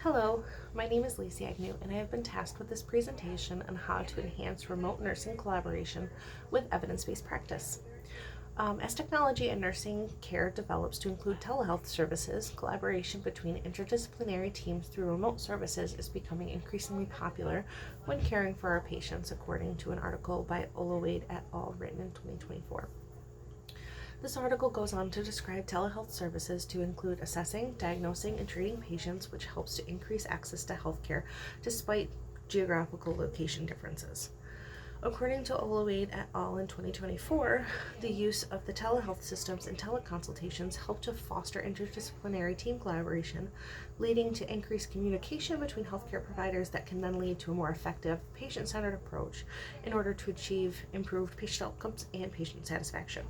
Hello, my name is Lacey Agnew, and I have been tasked with this presentation on how to enhance remote nursing collaboration with evidence-based practice. As technology in nursing care develops to include telehealth services, collaboration between interdisciplinary teams through remote services is becoming increasingly popular when caring for our patients, according to an article by Olowade et al. Written in 2024. This article goes on to describe telehealth services to include assessing, diagnosing, and treating patients, which helps to increase access to healthcare despite geographical location differences. According to Olowade et al. In 2024, the use of the telehealth systems and teleconsultations help to foster interdisciplinary team collaboration, leading to increased communication between healthcare providers that can then lead to a more effective, patient-centered approach in order to achieve improved patient outcomes and patient satisfaction.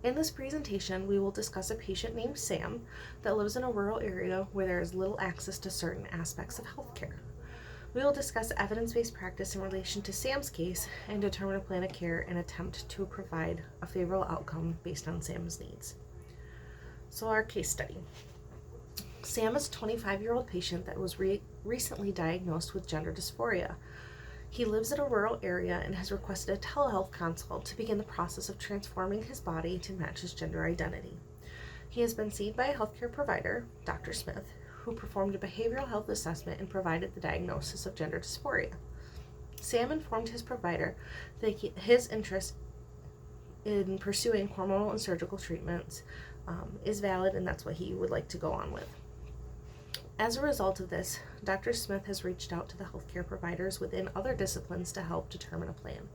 In this presentation, we will discuss a patient named Sam that lives in a rural area where there is little access to certain aspects of healthcare. We will discuss evidence-based practice in relation to Sam's case and determine a plan of care and attempt to provide a favorable outcome based on Sam's needs. So our case study. Sam is a 25-year-old patient that was recently diagnosed with gender dysphoria. He lives in a rural area and has requested a telehealth consult to begin the process of transforming his body to match his gender identity. He has been seen by a healthcare provider, Dr. Smith, who performed a behavioral health assessment and provided the diagnosis of gender dysphoria. Sam informed his provider that his interest in pursuing hormonal and surgical treatments is valid, and that's what he would like to go on with. As a result of this, Dr. Smith has reached out to the healthcare providers within other disciplines to help determine a plan.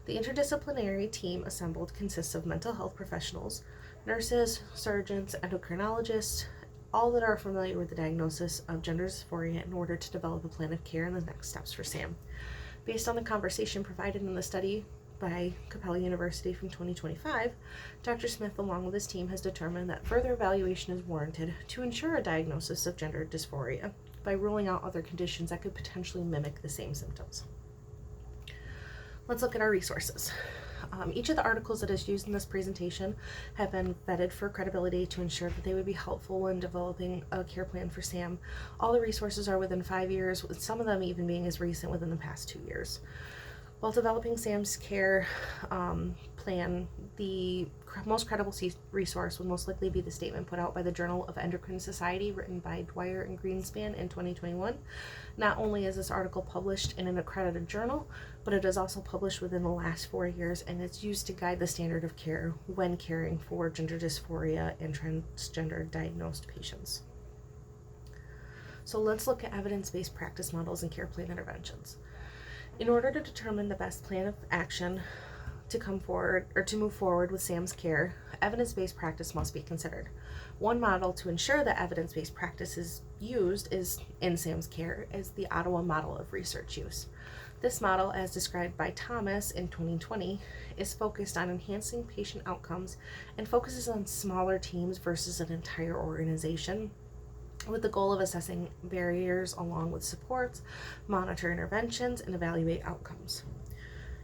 The interdisciplinary team assembled consists of mental health professionals, nurses, surgeons, endocrinologists, all that are familiar with the diagnosis of gender dysphoria in order to develop a plan of care and the next steps for Sam. Based on the conversation provided in the study by Capella University from 2025, Dr. Smith, along with his team, has determined that further evaluation is warranted to ensure a diagnosis of gender dysphoria by ruling out other conditions that could potentially mimic the same symptoms. Let's look at our resources. Each of the articles that is used in this presentation have been vetted for credibility to ensure that they would be helpful when developing a care plan for Sam. All the resources are within 5 years, with some of them even being as recent within the past 2 years. While developing Sam's care plan, the most credible resource would most likely be the statement put out by the Journal of Endocrine Society, written by Dwyer and Greenspan in 2021. Not only is this article published in an accredited journal, but it is also published within the last 4 years, and it's used to guide the standard of care when caring for gender dysphoria and transgender diagnosed patients. So let's look at evidence-based practice models and care plan interventions. In order to determine the best plan of action to move forward with Sam's care, evidence-based practice must be considered. One model to ensure that evidence-based practice is used in Sam's care is the Ottawa model of research use. This model, as described by Thomas in 2020, is focused on enhancing patient outcomes and focuses on smaller teams versus an entire organization, with the goal of assessing barriers along with supports, monitor interventions, and evaluate outcomes.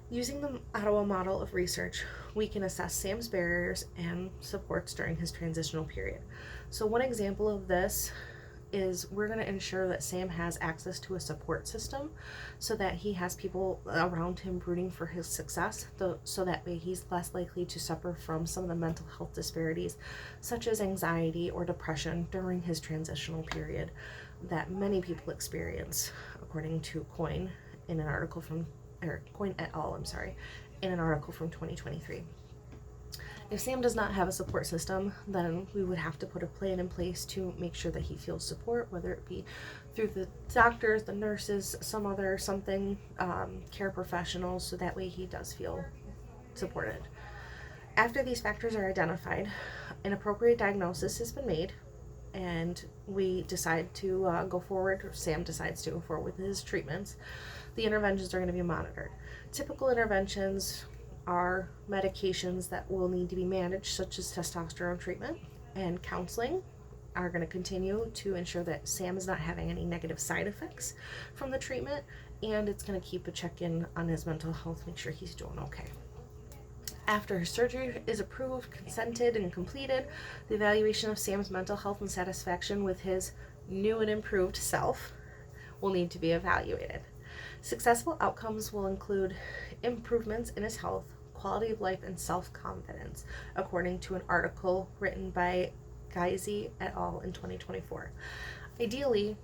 Using the Ottawa model of research, we can assess Sam's barriers and supports during his transitional period. So one example of this is we're going to ensure that Sam has access to a support system so that he has people around him rooting for his success, so that way he's less likely to suffer from some of the mental health disparities such as anxiety or depression during his transitional period that many people experience, according to Coyne in an article from Coyne et al. In an article from 2023. If Sam does not have a support system, then we would have to put a plan in place to make sure that he feels support, whether it be through the doctors, the nurses, care professionals, so that way he does feel supported. After these factors are identified, an appropriate diagnosis has been made, and we decide to go forward, or Sam decides to go forward with his treatments. The interventions are going to be monitored. Typical interventions are medications that will need to be managed, such as testosterone treatment, and counseling are going to continue to ensure that Sam is not having any negative side effects from the treatment, and it's going to keep a check-in on his mental health, make sure he's doing okay. After his surgery is approved, consented, and completed, the evaluation of Sam's mental health and satisfaction with his new and improved self will need to be evaluated. Successful outcomes will include improvements in his health, quality of life, and self-confidence, according to an article written by Geisy et al. In 2024. Ideally,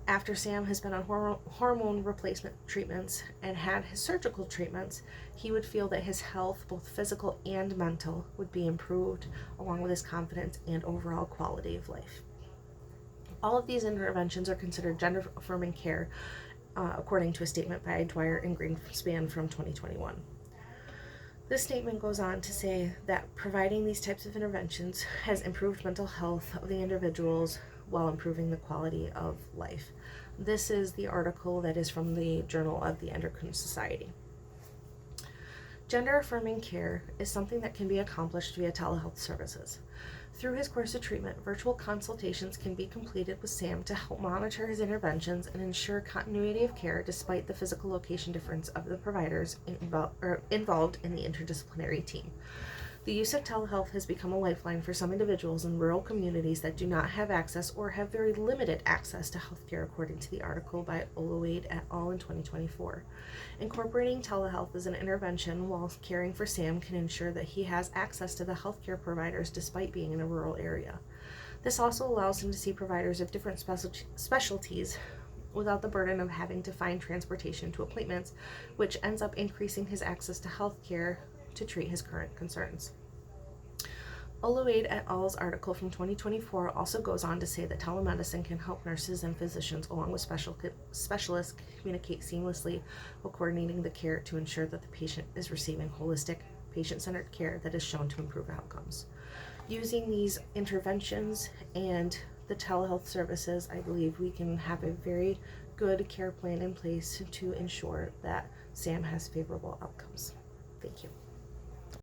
after Sam has been on hormone replacement treatments and had his surgical treatments, he would feel that his health, both physical and mental, would be improved, along with his confidence and overall quality of life. All of these interventions are considered gender-affirming care, according to a statement by Dwyer and Greenspan from 2021. This statement goes on to say that providing these types of interventions has improved mental health of the individuals while improving the quality of life. This is the article that is from the Journal of the Endocrine Society. Gender-affirming care is something that can be accomplished via telehealth services. Through his course of treatment, virtual consultations can be completed with Sam to help monitor his interventions and ensure continuity of care despite the physical location difference of the providers involved in the interdisciplinary team. The use of telehealth has become a lifeline for some individuals in rural communities that do not have access or have very limited access to healthcare, according to the article by Oloade et al. In 2024. Incorporating telehealth as an intervention while caring for Sam can ensure that he has access to the healthcare providers despite being in a rural area. This also allows him to see providers of different specialties without the burden of having to find transportation to appointments, which ends up increasing his access to healthcare to treat his current concerns. Oloade et al.'s article from 2024 also goes on to say that telemedicine can help nurses and physicians along with specialists communicate seamlessly while coordinating the care to ensure that the patient is receiving holistic, patient-centered care that is shown to improve outcomes. Using these interventions and the telehealth services, I believe we can have a very good care plan in place to ensure that Sam has favorable outcomes. Thank you.